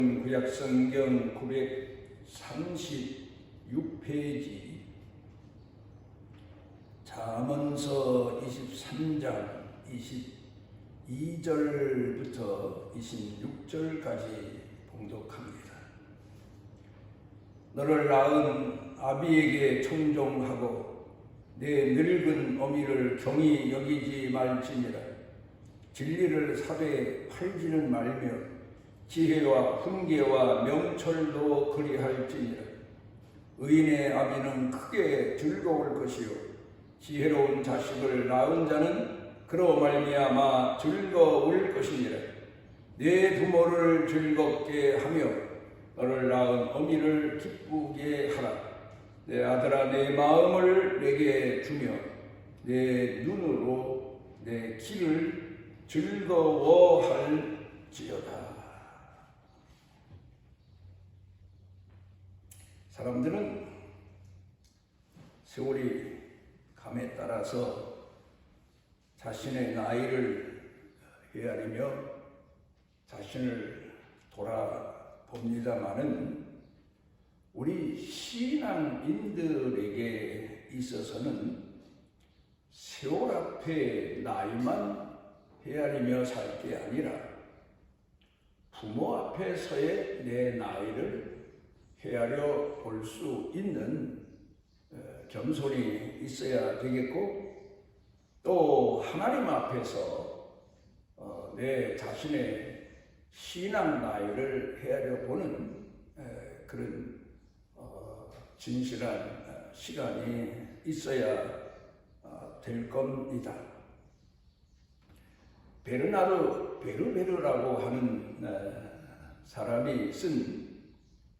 구약성경 936페이지 잠언서 23장 22절부터 26절까지 봉독합니다. 너를 낳은 아비에게 청종하고 내 늙은 어미를 경히 여기지 말지니라. 진리를 사되 팔지는 말며 지혜와 훈계와 명철도 그리할지니라. 의인의 아비는 크게 즐거울 것이요 지혜로운 자식을 낳은 자는 그로 말미암아 즐거울 것이니라. 내 부모를 즐겁게 하며 너를 낳은 어미를 기쁘게 하라. 내 아들아, 내 마음을 내게 주며 내 눈으로 내 길을 즐거워할지어다. 사람들은 세월이 감에 따라서 자신의 나이를 헤아리며 자신을 돌아봅니다마는 우리 신앙인들에게 있어서는 세월 앞에 나이만 헤아리며 살 게 아니라 부모 앞에서의 내 나이를 헤아려 볼 수 있는 겸손이 있어야 되겠고, 또 하나님 앞에서 내 자신의 신앙 나이를 헤아려 보는 그런 진실한 시간이 있어야 될 겁니다. 베르나르 베르베르라고 하는 사람이 쓴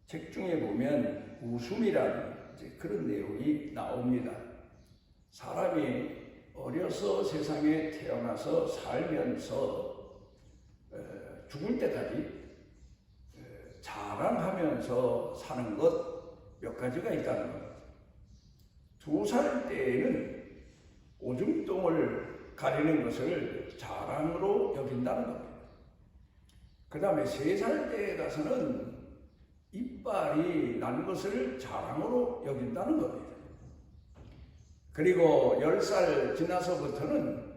책 중에 보면 웃음이라는 그런 내용이 나옵니다. 사람이 어려서 세상에 태어나서 살면서 죽을 때까지 자랑하면서 사는 것 몇 가지가 있다는 겁니다. 2살 때에는 오줌똥을 가리는 것을 자랑으로 여긴다는 겁니다. 그 다음에 3살 때에 가서는 이빨이 난 것을 자랑으로 여긴다는 겁니다. 그리고 10살 지나서부터는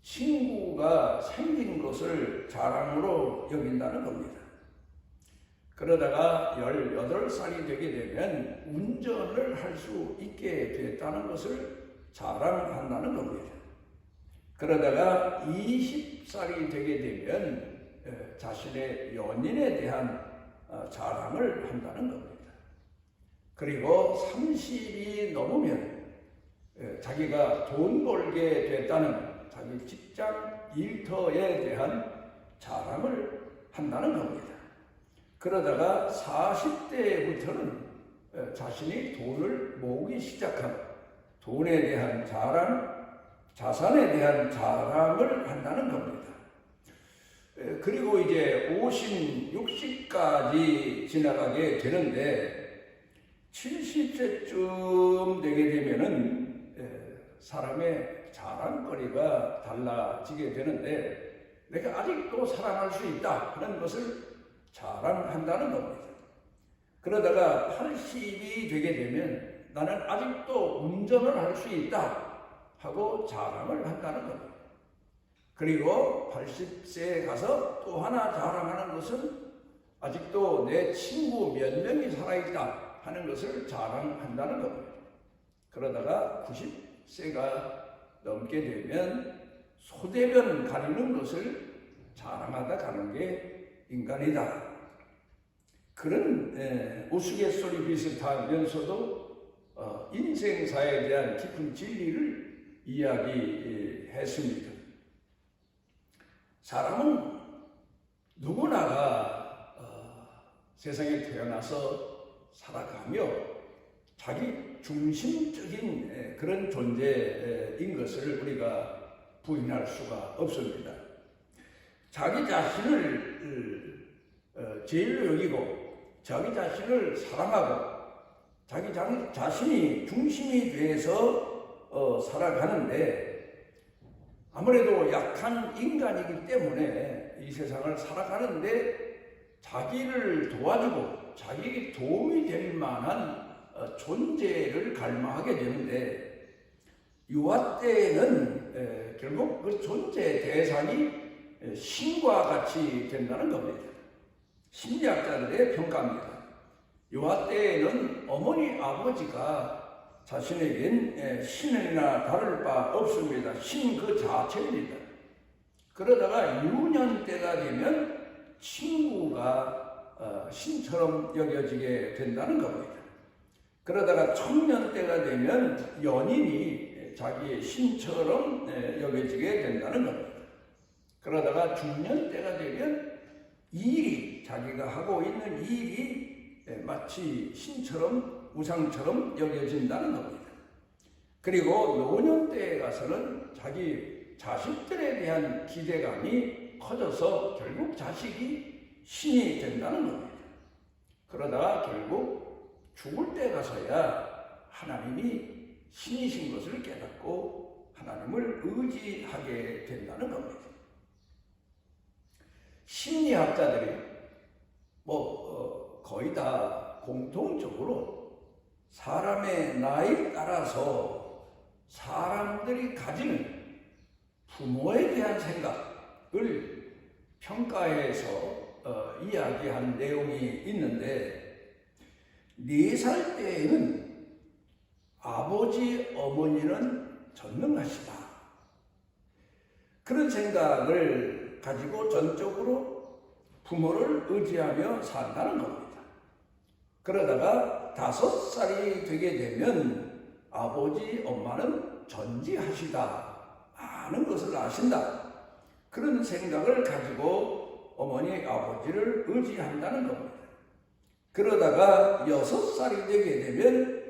친구가 생긴 것을 자랑으로 여긴다는 겁니다. 그러다가 18살이 되게 되면 운전을 할 수 있게 됐다는 것을 자랑한다는 겁니다. 그러다가 20살이 되게 되면 자신의 연인에 대한 자랑을 한다는 겁니다. 그리고 30이 넘으면 자기가 돈 벌게 됐다는 자기 직장 일터에 대한 자랑을 한다는 겁니다. 그러다가 40대부터는 자신이 돈을 모으기 시작한 돈에 대한 자랑, 자산에 대한 자랑을 한다는 겁니다. 그리고 이제 50, 60까지 지나가게 되는데 70세쯤 되게 되면은 사람의 자랑거리가 달라지게 되는데 내가 아직도 사랑할 수 있다 하는 것을 자랑한다는 겁니다. 그러다가 80이 되게 되면 나는 아직도 운전을 할 수 있다 하고 자랑을 한다는 겁니다. 그리고 80세에 가서 또 하나 자랑하는 것은 아직도 내 친구 몇 명이 살아있다 하는 것을 자랑한다는 겁니다. 그러다가 90세가 넘게 되면 소대변 가리는 것을 자랑하다 가는 게 인간이다. 그런 우스갯소리 비슷하면서도 인생사에 대한 깊은 진리를 이야기했습니다. 사람은 누구나가 세상에 태어나서 살아가며 자기 중심적인 그런 존재인 것을 우리가 부인할 수가 없습니다. 자기 자신을 제일로 여기고 자기 자신을 사랑하고 자기 자신이 중심이 돼서 살아가는데 아무래도 약한 인간이기 때문에 이 세상을 살아가는데 자기를 도와주고 자기에게 도움이 될 만한 존재를 갈망하게 되는데, 유아 때에는 결국 그 존재 대상이 신과 같이 된다는 겁니다. 심리학자들의 평가입니다. 유아 때에는 어머니 아버지가 자신에겐 신이나 다를 바 없습니다. 신 그 자체입니다. 그러다가 유년 때가 되면 친구가 신처럼 여겨지게 된다는 겁니다. 그러다가 청년 때가 되면 연인이 자기의 신처럼 여겨지게 된다는 겁니다. 그러다가 중년 때가 되면 일이, 자기가 하고 있는 일이 마치 신처럼 우상처럼 여겨진다는 겁니다. 그리고 노년 때에 가서는 자기 자식들에 대한 기대감이 커져서 결국 자식이 신이 된다는 겁니다. 그러다가 결국 죽을 때 가서야 하나님이 신이신 것을 깨닫고 하나님을 의지하게 된다는 겁니다. 심리학자들이 거의 다 공통적으로 사람의 나이에 따라서 사람들이 가지는 부모에 대한 생각을 평가해서 이야기한 내용이 있는데, 4살 때에는 아버지, 어머니는 전능하시다, 그런 생각을 가지고 전적으로 부모를 의지하며 산다는 겁니다. 그러다가 5살이 되게 되면 아버지, 엄마는 전지하시다 하는 것을 아신다, 그런 생각을 가지고 어머니, 아버지를 의지한다는 겁니다. 그러다가 6살이 되게 되면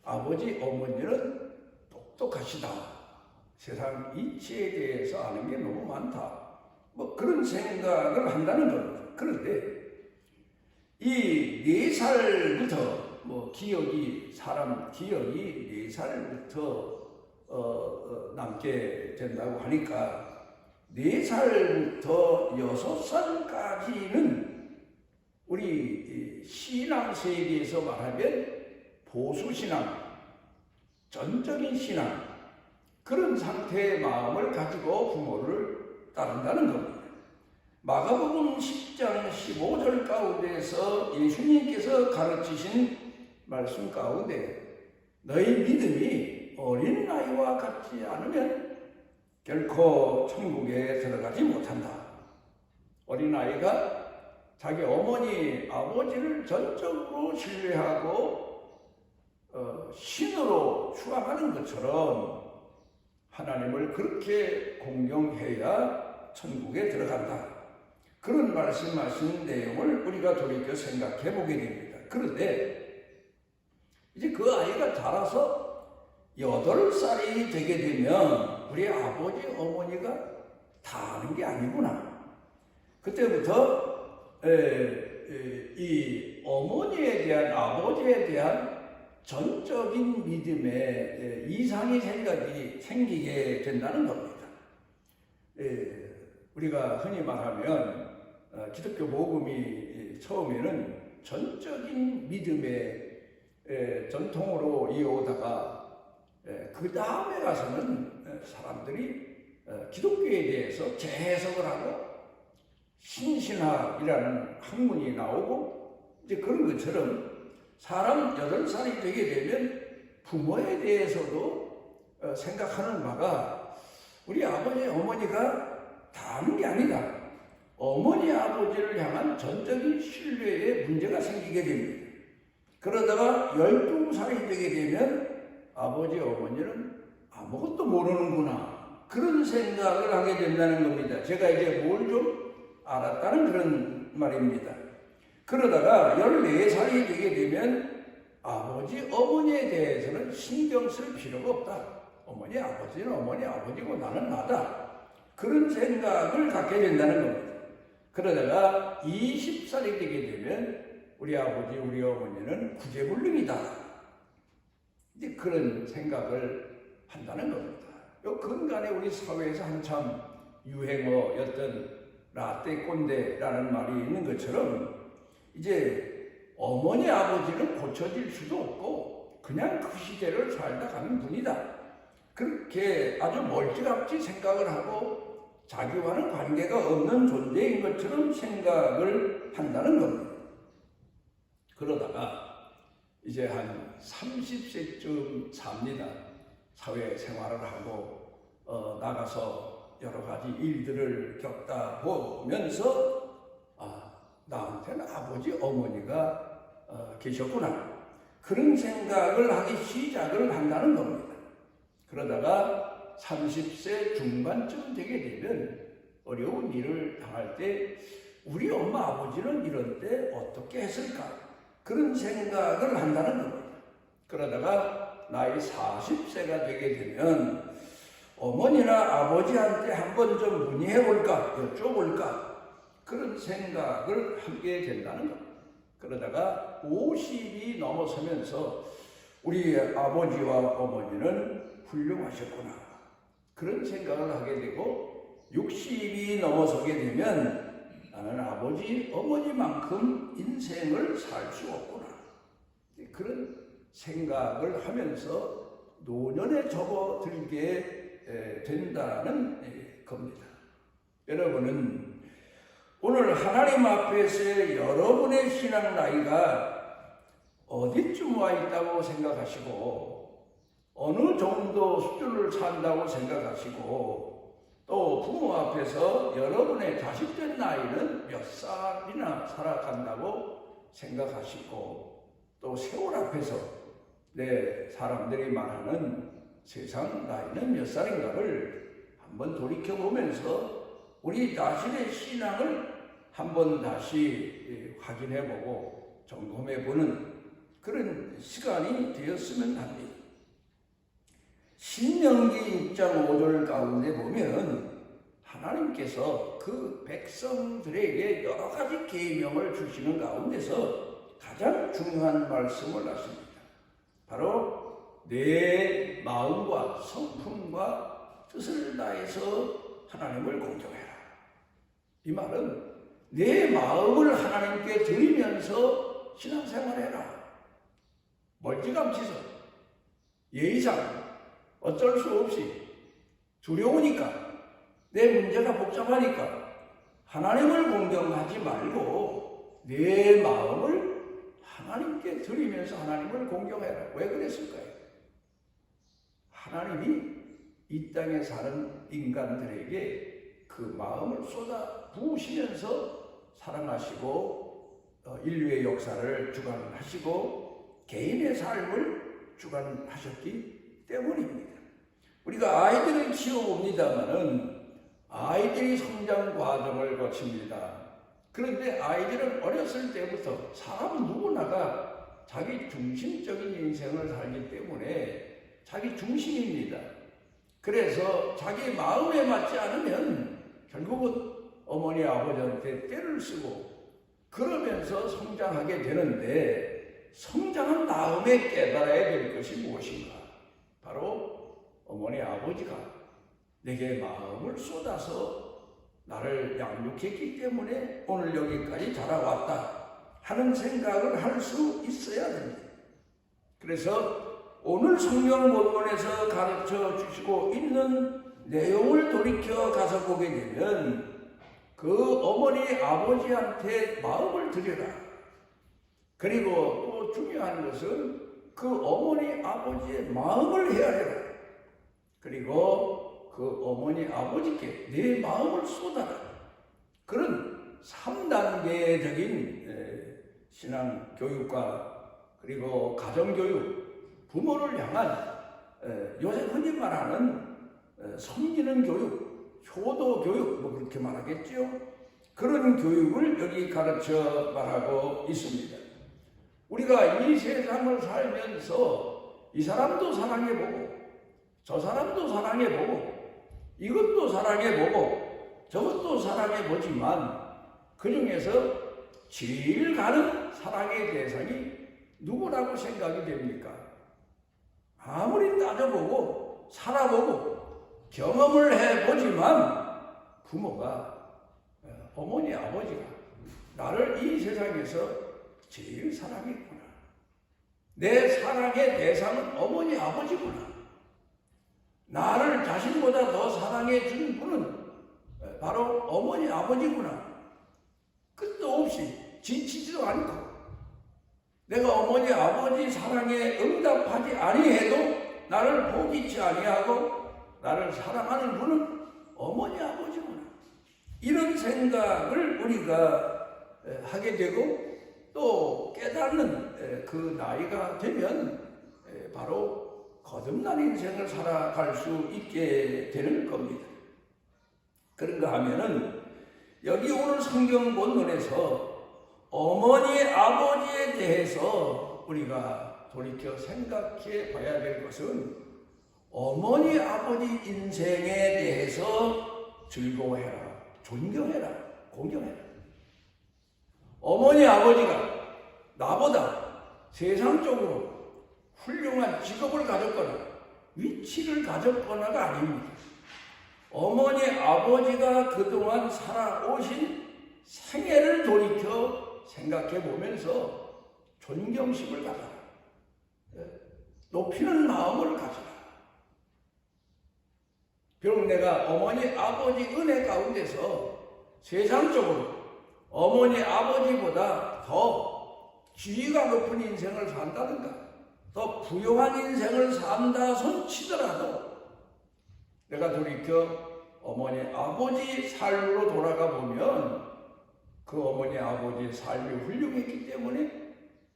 아버지, 어머니는 똑똑하시다, 세상 이치에 대해서 아는 게 너무 많다, 그런 생각을 한다는 겁니다. 그런데 이 4살부터 사람 기억이 4살부터 남게 된다고 하니까 4살부터 6살까지는 우리 신앙 세계에서 말하면 보수신앙, 전적인 신앙, 그런 상태의 마음을 가지고 부모를 따른다는 겁니다. 마가복음 10장 15절 가운데서 예수님께서 가르치신 말씀 가운데, 너희 믿음이 어린 아이와 같지 않으면 결코 천국에 들어가지 못한다. 어린 아이가 자기 어머니, 아버지를 전적으로 신뢰하고 신으로 추앙하는 것처럼 하나님을 그렇게 공경해야 천국에 들어간다, 그런 말씀하신 내용을 우리가 돌이켜 생각해 보게 됩니다. 그런데 이제 그 아이가 자라서 8살이 되게 되면 우리 아버지, 어머니가 다 아는 게 아니구나. 그때부터 이 어머니에 대한, 아버지에 대한 전적인 믿음에 이상의 생각이 생기게 된다는 겁니다. 우리가 흔히 말하면 기독교 복음이 처음에는 전적인 믿음의 전통으로 이어오다가 그 다음에 가서는 사람들이 기독교에 대해서 재해석을 하고 신신학이라는 학문이 나오고, 이제 그런 것처럼 사람 8살이 되게 되면 부모에 대해서도 생각하는 바가 우리 아버지, 어머니가 다 아는 게 아니다, 어머니, 아버지를 향한 전적인 신뢰에 문제가 생기게 됩니다. 그러다가 12살이 되게 되면 아버지, 어머니는 아무것도 모르는구나, 그런 생각을 하게 된다는 겁니다. 제가 이제 뭘 좀 알았다는 그런 말입니다. 그러다가 14살이 되게 되면 아버지, 어머니에 대해서는 신경 쓸 필요가 없다, 어머니, 아버지는 어머니, 아버지고 나는 나다, 그런 생각을 갖게 된다는 겁니다. 그러다가 20살이 되게 되면 우리 아버지, 우리 어머니는 구제불능이다, 이제 그런 생각을 한다는 겁니다. 요 근간에 우리 사회에서 한참 유행어였던 라떼 꼰대라는 말이 있는 것처럼 이제 어머니 아버지는 고쳐질 수도 없고 그냥 그 시대를 살다 가는 분이다. 그렇게 아주 멀찌감치 생각을 하고 자기와는 관계가 없는 존재인 것처럼 생각을 한다는 겁니다. 그러다가 이제 한 30세쯤 삽니다. 사회생활을 하고 나가서 여러 가지 일들을 겪다 보면서 나한테는 아버지 어머니가 계셨구나, 그런 생각을 하기 시작을 한다는 겁니다. 그러다가 30세 중반쯤 되게 되면 어려운 일을 당할 때 우리 엄마 아버지는 이럴 때 어떻게 했을까, 그런 생각을 한다는 겁니다. 그러다가 나이 40세가 되게 되면 어머니나 아버지한테 한번 좀 문의해볼까, 여쭤볼까, 그런 생각을 하게 된다는 겁니다. 그러다가 50이 넘어서면서 우리 아버지와 어머니는 훌륭하셨구나, 그런 생각을 하게 되고 60이 넘어서게 되면 나는 아버지 어머니만큼 인생을 살 수 없구나, 그런 생각을 하면서 노년에 접어들게 된다는 겁니다. 여러분은 오늘 하나님 앞에서 여러분의 신앙 나이가 어디쯤 와 있다고 생각하시고 어느 정도 수준을 산다고 생각하시고 또 부모 앞에서 여러분의 자식된 나이는 몇 살이나 살아간다고 생각하시고 또 세월 앞에서 사람들이 말하는 세상 나이는 몇 살인가를 한번 돌이켜보면서 우리 자신의 신앙을 한번 다시 확인해보고 점검해보는 그런 시간이 되었으면 합니다. 신명기 6장 5절 가운데 보면 하나님께서 그 백성들에게 여러 가지 계명을 주시는 가운데서 가장 중요한 말씀을 하십니다. 바로 내 마음과 성품과 뜻을 다해서 하나님을 공경해라. 이 말은 내 마음을 하나님께 드리면서 신앙생활해라. 멀찌감치서 예의상 어쩔 수 없이 두려우니까 내 문제가 복잡하니까 하나님을 공경하지 말고 내 마음을 하나님께 드리면서 하나님을 공경해라. 왜 그랬을까요? 하나님이 이 땅에 사는 인간들에게 그 마음을 쏟아 부으시면서 사랑하시고 인류의 역사를 주관하시고 개인의 삶을 주관하셨기 때문입니다. 우리가 아이들을 키워봅니다마는 아이들이 성장 과정을 거칩니다. 그런데 아이들은 어렸을 때부터 사람 누구나가 자기 중심적인 인생을 살기 때문에 자기 중심입니다. 그래서 자기 마음에 맞지 않으면 결국은 어머니 아버지한테 떼를 쓰고 그러면서 성장하게 되는데 성장한 다음에 깨달아야 될 것이 무엇인가? 바로 어머니 아버지가 내게 마음을 쏟아서 나를 양육했기 때문에 오늘 여기까지 자라왔다 하는 생각을 할 수 있어야 됩니다. 그래서 오늘 성경 본문에서 가르쳐 주시고 있는 내용을 돌이켜 가서 보게 되면 그 어머니 아버지한테 마음을 드려라. 그리고 또 중요한 것은 그 어머니 아버지의 마음을 헤아려라. 그리고 그 어머니 아버지께 내 마음을 쏟아라. 그런 3단계적인 신앙 교육과 그리고 가정교육, 부모를 향한 요새 흔히 말하는 섬기는 교육, 효도 교육 뭐 그렇게 말하겠죠. 그런 교육을 여기 가르쳐 말하고 있습니다. 우리가 이 세상을 살면서 이 사람도 사랑해보고 저 사람도 사랑해보고 이것도 사랑해보고 저것도 사랑해보지만 그 중에서 제일 가는 사랑의 대상이 누구라고 생각이 됩니까? 아무리 따져보고 살아보고 경험을 해보지만 부모가 어머니 아버지가 나를 이 세상에서 제일 사랑했구나. 내 사랑의 대상은 어머니 아버지구나. 나를 자신보다 더 사랑해 준 분은 바로 어머니 아버지구나. 끝도 없이 지치지도 않고 내가 어머니 아버지 사랑에 응답하지 아니해도 나를 포기치 아니하고 나를 사랑하는 분은 어머니 아버지구나. 이런 생각을 우리가 하게 되고 또 깨닫는 그 나이가 되면 바로 거듭난 인생을 살아갈 수 있게 되는 겁니다. 그런가 하면은 여기 오늘 성경 본문에서 어머니 아버지에 대해서 우리가 돌이켜 생각해 봐야 될 것은 어머니 아버지 인생에 대해서 즐거워해라, 존경해라, 공경해라. 어머니 아버지가 나보다 세상적으로 훌륭한 직업을 가졌거나 위치를 가졌거나가 아닙니다. 어머니 아버지가 그동안 살아오신 생애를 돌이켜 생각해 보면서 존경심을 가져라. 높이는 마음을 가져라. 비록 내가 어머니 아버지 은혜 가운데서 세상적으로 어머니 아버지보다 더 지위가 높은 인생을 산다든가 더 부유한 인생을 산다 손치더라도 내가 돌이켜 어머니 아버지 삶으로 돌아가 보면 그 어머니 아버지의 삶이 훌륭했기 때문에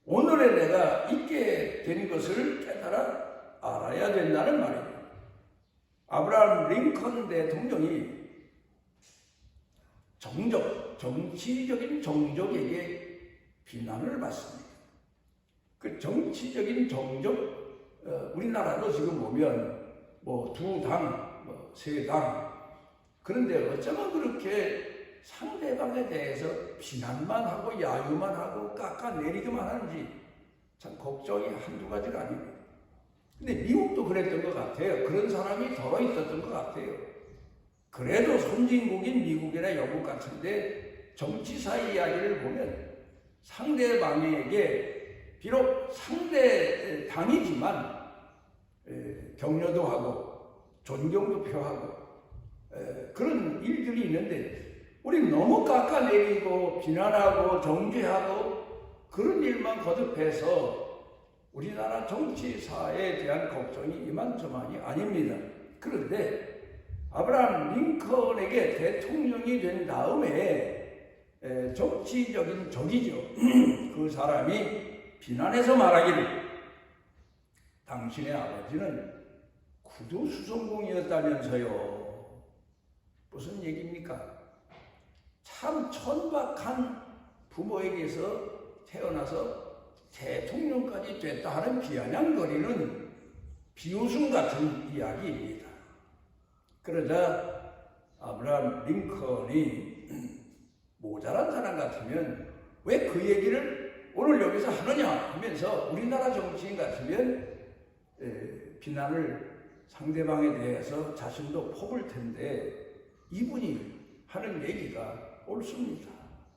오늘의 내가 있게 된 것을 깨달아 알아야 된다는 말입니다. 아브라함 링컨 대통령이 정치적인 정적에게 비난을 받습니다. 그 정치적인 정적, 우리나라도 지금 보면 뭐 두 당, 뭐 세 당, 그런데 어쩌면 그렇게 상대방에 대해서 비난만 하고 야유만 하고 깎아내리기만 하는지 참 걱정이 한두 가지가 아닙니다. 근데 미국도 그랬던 것 같아요. 그런 사람이 더러 있었던 것 같아요. 그래도 선진국인 미국이나 영국 같은데 정치사 이야기를 보면 상대방에게 비록 상대 당이지만 격려도 하고 존경도 표하고 그런 일들이 있는데 우리 너무 깎아내리고 비난하고 정죄하고 그런 일만 거듭해서 우리나라 정치사에 대한 걱정이 이만저만이 아닙니다. 그런데 아브라함 링컨에게 대통령이 된 다음에 정치적인 적이죠. 그 사람이 비난해서 말하기를 당신의 아버지는 구두수송공이었다면서요. 무슨 얘기입니까? 참 천박한 부모에게서 태어나서 대통령까지 됐다 하는 비아냥거리는 비웃음 같은 이야기입니다. 그러자 아브라함 링컨이 모자란 사람 같으면 왜 그 얘기를 오늘 여기서 하느냐 하면서 우리나라 정치인 같으면 비난을 상대방에 대해서 자신도 퍼볼 텐데 이분이 하는 얘기가 옳습니다.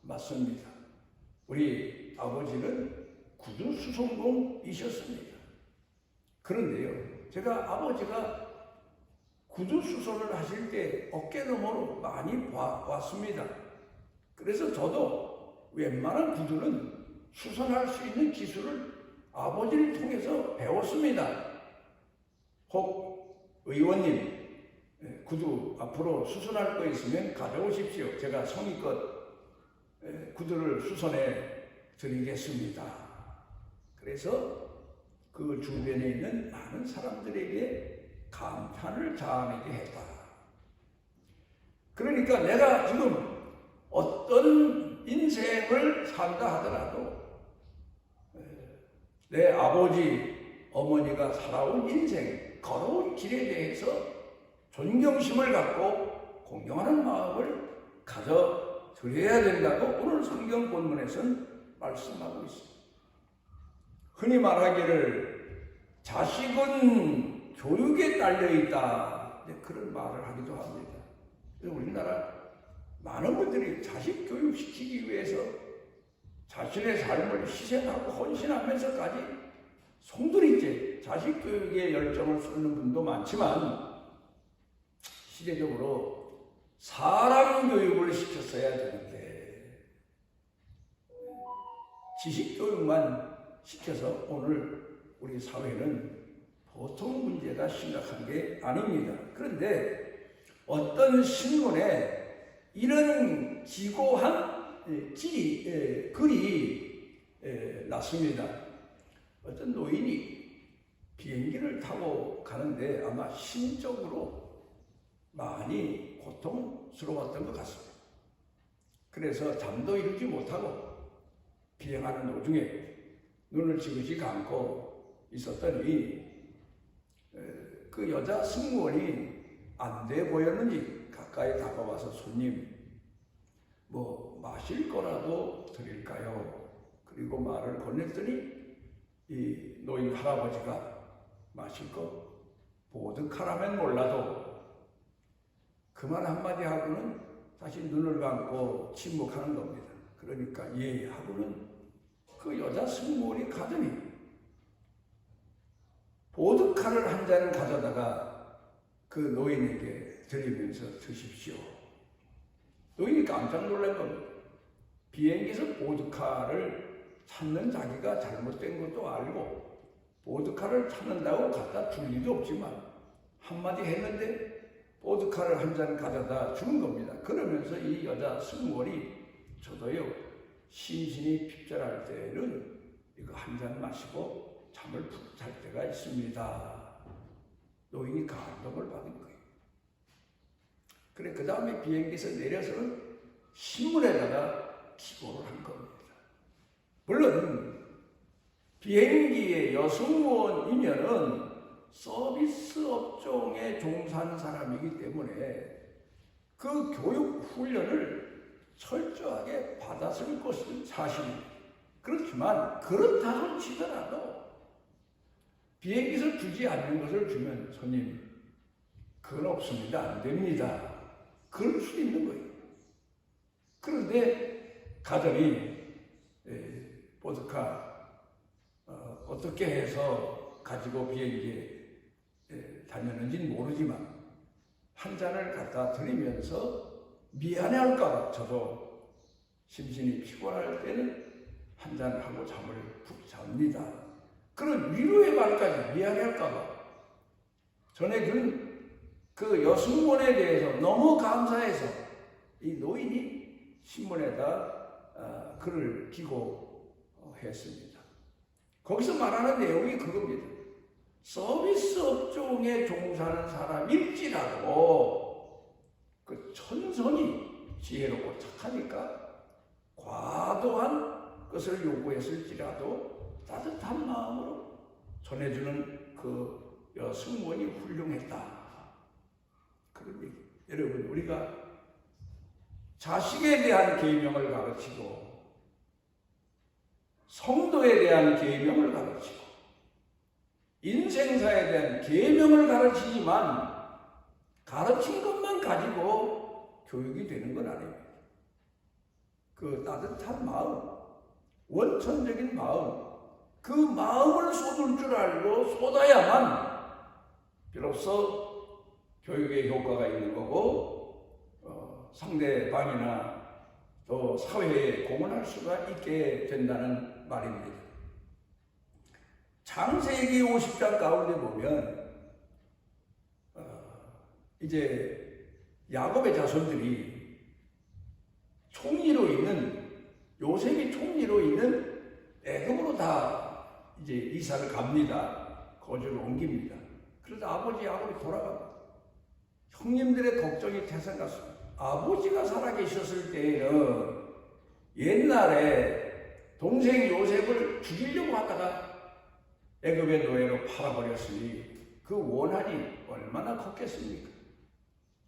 맞습니다. 우리 아버지는 구두수송공이셨습니다. 그런데요, 제가 아버지가 구두수선을 하실 때 어깨너머로 많이 봤습니다. 그래서 저도 웬만한 구두는 수선할 수 있는 기술을 아버지를 통해서 배웠습니다. 혹 의원님 구두 앞으로 수선할 거 있으면 가져오십시오. 제가 성의껏 구두를 수선해 드리겠습니다. 그래서 그 주변에 있는 많은 사람들에게 감탄을 자아내게 했다. 그러니까 내가 지금 어떤 인생을 산다 하더라도 내 아버지, 어머니가 살아온 인생, 걸어온 길에 대해서 존경심을 갖고 공경하는 마음을 가져드려야 된다고 오늘 성경 본문에서는 말씀하고 있습니다. 흔히 말하기를 자식은 교육에 딸려있다, 그런 말을 하기도 합니다. 우리나라 많은 분들이 자식 교육시키기 위해서 자신의 삶을 희생하고 헌신하면서까지 송두리째 자식 교육에 열정을 쏟는 분도 많지만 시대적으로 사람 교육을 시켰어야 되는데 지식 교육만 시켜서 오늘 우리 사회는 보통 문제가 심각한 게 아닙니다. 그런데 어떤 신문에 이런 기고한 글이 났습니다. 어떤 노인이 비행기를 타고 가는데 아마 심적으로 많이 고통스러웠던 것 같습니다. 그래서 잠도 이루지 못하고 비행하는 도중에 눈을 지그시 감고 있었더니 그 여자 승무원이 안 돼 보였는지 가까이 다가와서 손님 뭐 마실 거라도 드릴까요? 그리고 말을 건넸더니 이 노인 할아버지가 마실 거 보드카라면 몰라도 그 말 한마디 하고는 다시 눈을 감고 침묵하는 겁니다. 그러니까 예 하고는 그 여자 승무원이 가더니 보드카를 한 잔 가져다가 그 노인에게 드리면서 드십시오. 노인이 깜짝 놀란 겁니다. 비행기에서 보드카를 찾는 자기가 잘못된 것도 알고 보드카를 찾는다고 갖다 줄 리도 없지만 한마디 했는데 보드카를 한 잔 가져다 주는 겁니다. 그러면서 이 여자 승무원이 저도요 심신이 핍절할 때는 이거 한 잔 마시고 잠을 푹 잘 때가 있습니다. 노인이 감동을 받은 거예요. 그래 그 다음에 비행기에서 내려서는 신문에다가 기고를 한 겁니다. 물론 비행기의 여승무원이면은 서비스 업종에 종사하는 사람이기 때문에 그 교육 훈련을 철저하게 받았을 것은 사실입니다. 그렇지만 그렇다고 치더라도 비행기에서 주지 않는 것을 주면 손님 그건 없습니다. 안 됩니다. 그럴 수 있는 거예요. 그런데 가더니 보드카 어떻게 해서 가지고 비행기에 다녔는지는 모르지만 한 잔을 갖다 드리면서 미안해할까봐 저도 심신이 피곤할 때는 한 잔하고 잠을 푹 잡니다. 그런 위로의 말까지 미안해할까봐 전해준 그 여승무원에 대해서 너무 감사해서 이 노인이 신문에다 글을 기고했습니다. 거기서 말하는 내용이 그겁니다. 서비스 업종에 종사하는 사람일지라도 그 천선이 지혜롭고 착하니까 과도한 것을 요구했을지라도 따뜻한 마음으로 전해주는 그 승무원이 훌륭했다. 그런 얘기. 여러분 우리가 자식에 대한 계명을 가르치고 성도에 대한 계명을 가르치고 인생사에 대한 계명을 가르치지만 가르친 것만 가지고 교육이 되는 건 아닙니다. 그 따뜻한 마음, 원천적인 마음, 그 마음을 쏟을 줄 알고 쏟아야만 비로소 교육의 효과가 있는 거고 상대방이나 또 사회에 공헌할 수가 있게 된다는 말입니다. 창세기 50장 가운데 보면 이제 야곱의 자손들이 총리로 있는 요셉이 총리로 있는 애굽으로 다 이제 이사를 갑니다. 거주를 옮깁니다. 그래서 아버지 야곱이 돌아갑니다. 형님들의 걱정이 태산 같습니다. 아버지가 살아계셨을 때에는 옛날에 동생 요셉을 죽이려고 하다가 애굽의 노예로 팔아버렸으니 그 원한이 얼마나 컸겠습니까?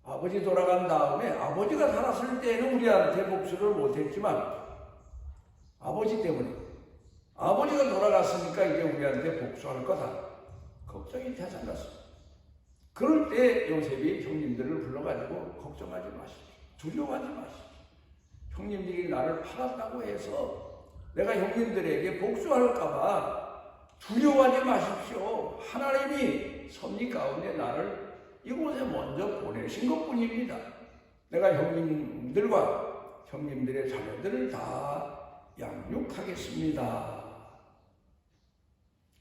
아버지 돌아간 다음에 아버지가 살았을 때는 우리한테 복수를 못했지만 아버지 때문에 아버지가 돌아갔으니까 이제 우리한테 복수할 거다. 걱정이 태산 같습니다. 그럴 때 요셉이 형님들을 불러가지고 걱정하지 마십시오. 두려워하지 마십시오. 형님들이 나를 팔았다고 해서 내가 형님들에게 복수할까봐 두려워하지 마십시오. 하나님이 섭리 가운데 나를 이곳에 먼저 보내신 것뿐입니다. 내가 형님들과 형님들의 자녀들을 다 양육하겠습니다.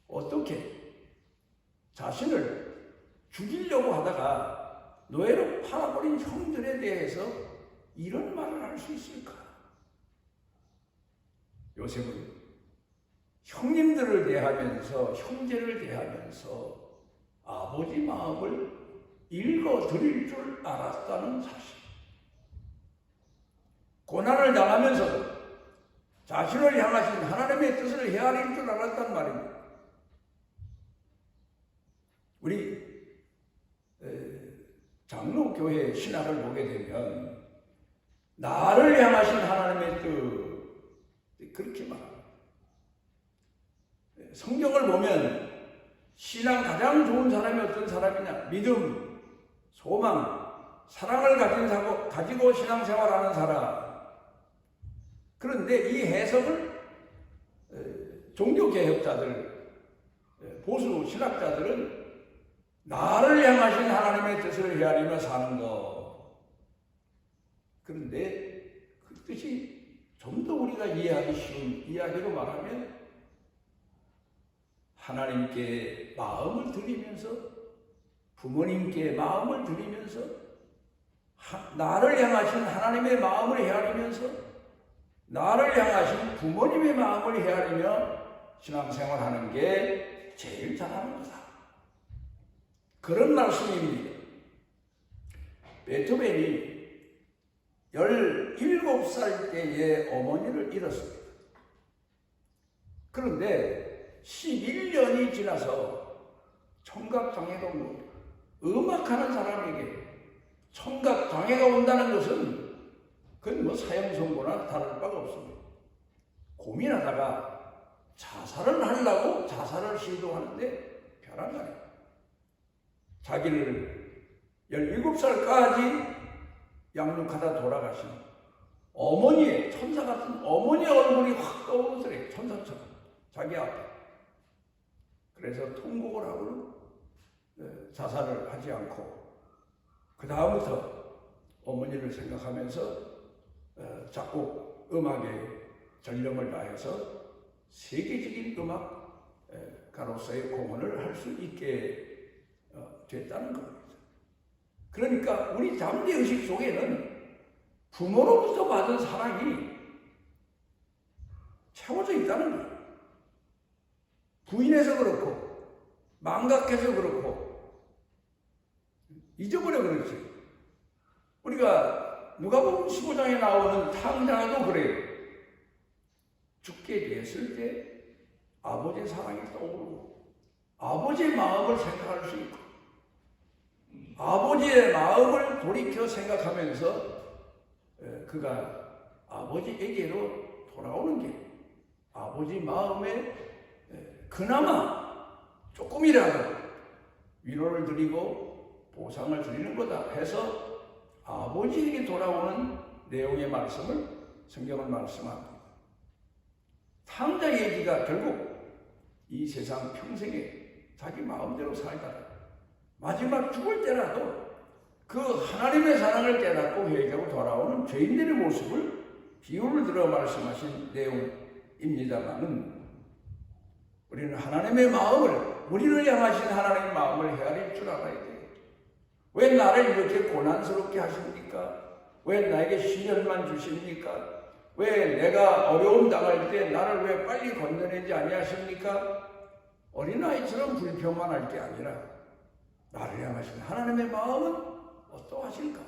어떻게? 자신을 죽이려고 하다가 노예로 팔아버린 형들에 대해서 이런 말을 할 수 있을까? 요셉은 형님들을 대하면서, 형제를 대하면서 아버지 마음을 읽어드릴 줄 알았다는 사실. 고난을 당하면서도 자신을 향하신 하나님의 뜻을 헤아릴 줄 알았단 말입니다. 우리 장로교회 신학을 보게 되면 나를 향하신 하나님의 뜻, 그렇게 말합니다. 성경을 보면 신앙 가장 좋은 사람이 어떤 사람이냐? 믿음, 소망, 사랑을 가지고 신앙생활하는 사람. 그런데 이 해석을 종교개혁자들, 보수 신학자들은 나를 향하신 하나님의 뜻을 헤아리며 사는 것. 그런데 그 뜻이 좀 더 우리가 이해하기 쉬운 이야기로 말하면 하나님께 마음을 드리면서, 부모님께 마음을 드리면서, 나를 향하신 하나님의 마음을 헤아리면서, 나를 향하신 부모님의 마음을 헤아리며 신앙생활하는 게 제일 잘하는 거다. 그런 말씀입니다. 베토벤이 17살 때에 어머니를 잃었습니다. 그런데 11년이 지나서 청각장애가 온 겁니다. 음악하는 사람에게 청각장애가 온다는 것은 그건 뭐 사형선고나 다를 바가 없습니다. 고민하다가 자살을 하려고 자살을 시도하는데 벼랑가네. 자기를 17살까지 양육하다 돌아가신 어머니의, 천사 같은 어머니의 얼굴이 확 떠오르더래요. 천사처럼 자기 앞에. 그래서 통곡을 하고는 자살을 하지 않고 그 다음부터 어머니를 생각하면서 작곡, 음악에 전념을 다해서 세계적인 음악가로서의 공헌을 할 수 있게 됐다는 겁니다. 그러니까 우리 잠재의식 속에는 부모로부터 받은 사랑이 채워져 있다는 거예요. 부인해서 그렇고 망각해서 그렇고 잊어버려 그렇지. 우리가 누가복음 15장에 나오는 탕자도 그래요. 죽게 됐을 때 아버지의 사랑이 떠오르고 아버지의 마음을 생각할 수 있고 아버지의 마음을 돌이켜 생각하면서 그가 아버지에게로 돌아오는 게 아버지 마음에 그나마 조금이라도 위로를 드리고 보상을 드리는 거다 해서 아버지에게 돌아오는 내용의 말씀을 성경은 말씀합니다. 탕자 얘기가 결국 이 세상 평생에 자기 마음대로 살다가 마지막 죽을 때라도 그 하나님의 사랑을 깨닫고 회개하고 돌아오는 죄인들의 모습을 비유를 들어 말씀하신 내용입니다만은 우리는 하나님의 마음을, 우리를 향하신 하나님의 마음을 헤아릴 줄 알아야 돼요. 왜 나를 이렇게 고난스럽게 하십니까? 왜 나에게 시련만 주십니까? 왜 내가 어려움 당할 때 나를 왜 빨리 건져내지 아니하십니까? 어린아이처럼 불평만 할 게 아니라 나를 향하신 하나님의 마음은 어떠하실까?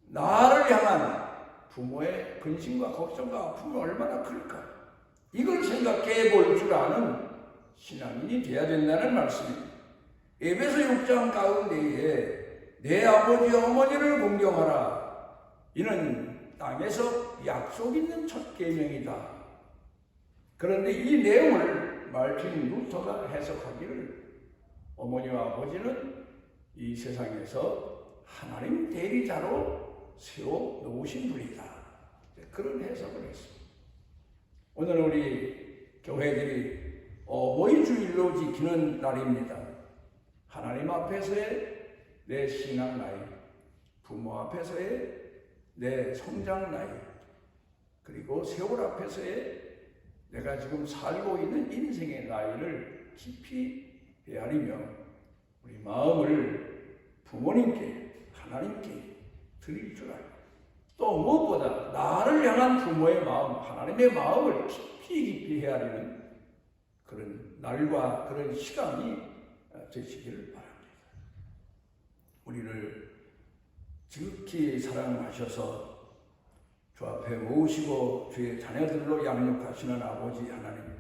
나를 향한 부모의 근심과 걱정과 아픔이 얼마나 클까? 이걸 생각해 볼 줄 아는 신앙인이 되어야 된다는 말씀입니다. 에베소 6장 가운데에 내 아버지 어머니를 공경하라. 이는 땅에서 약속 있는 첫 계명이다. 그런데 이 내용을 말틴 루터가 해석하기를 어머니와 아버지는 이 세상에서 하나님 대리자로 세워 놓으신 분이다. 그런 해석을 했습니다. 오늘 우리 교회들이 어버이 주일로 지키는 날입니다. 하나님 앞에서의 내 신앙 나이, 부모 앞에서의 내 성장 나이, 그리고 세월 앞에서의 내가 지금 살고 있는 인생의 나이를 깊이 헤아리며 우리 마음을 부모님께, 하나님께 드릴 줄 알고, 또 무엇보다 나를 향한 부모의 마음, 하나님의 마음을 깊이 헤아리는 그런 날과 그런 시간이 되시기를 바랍니다. 우리를 지극히 사랑하셔서 주 앞에 모시고 주의 자녀들로 양육하시는 아버지 하나님,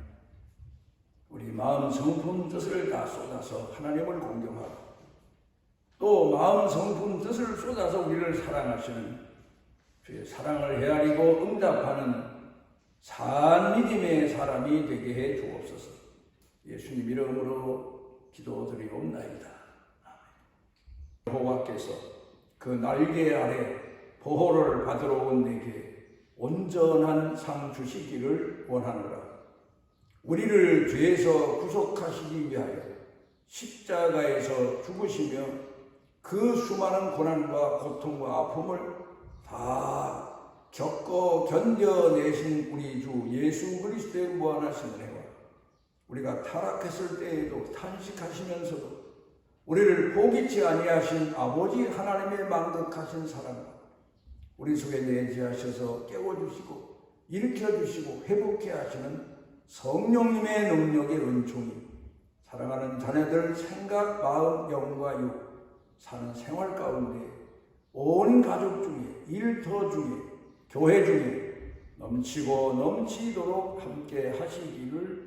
우리 마음 성품 뜻을 다 쏟아서 하나님을 공경하고, 또 마음 성품 뜻을 쏟아서 우리를 사랑하시는 주의 사랑을 헤아리고 응답하는 산 믿음의 사람이 되게 해 주옵소서. 예수님 이름으로 기도드리옵나이다. 아멘. 여호와께서 그 날개 아래 보호를 받으러 온 내게 온전한 상 주시기를 원하노라. 우리를 죄에서 구속하시기 위하여 십자가에서 죽으시며 그 수많은 고난과 고통과 아픔을 다 겪어 견뎌내신 우리 주 예수 그리스도의 무한하신 은혜와 우리가 타락했을 때에도 탄식하시면서도 우리를 포기치 아니하신 아버지 하나님의 만극하신 사랑과 우리 속에 내재하셔서 깨워주시고 일으켜주시고 회복해 하시는 성령님의 능력의 은총이 사랑하는 자녀들 생각, 마음, 영과 육 사는 생활 가운데 온 가족 중에, 일터 중에, 교회 중에 넘치고 넘치도록 함께 하시기를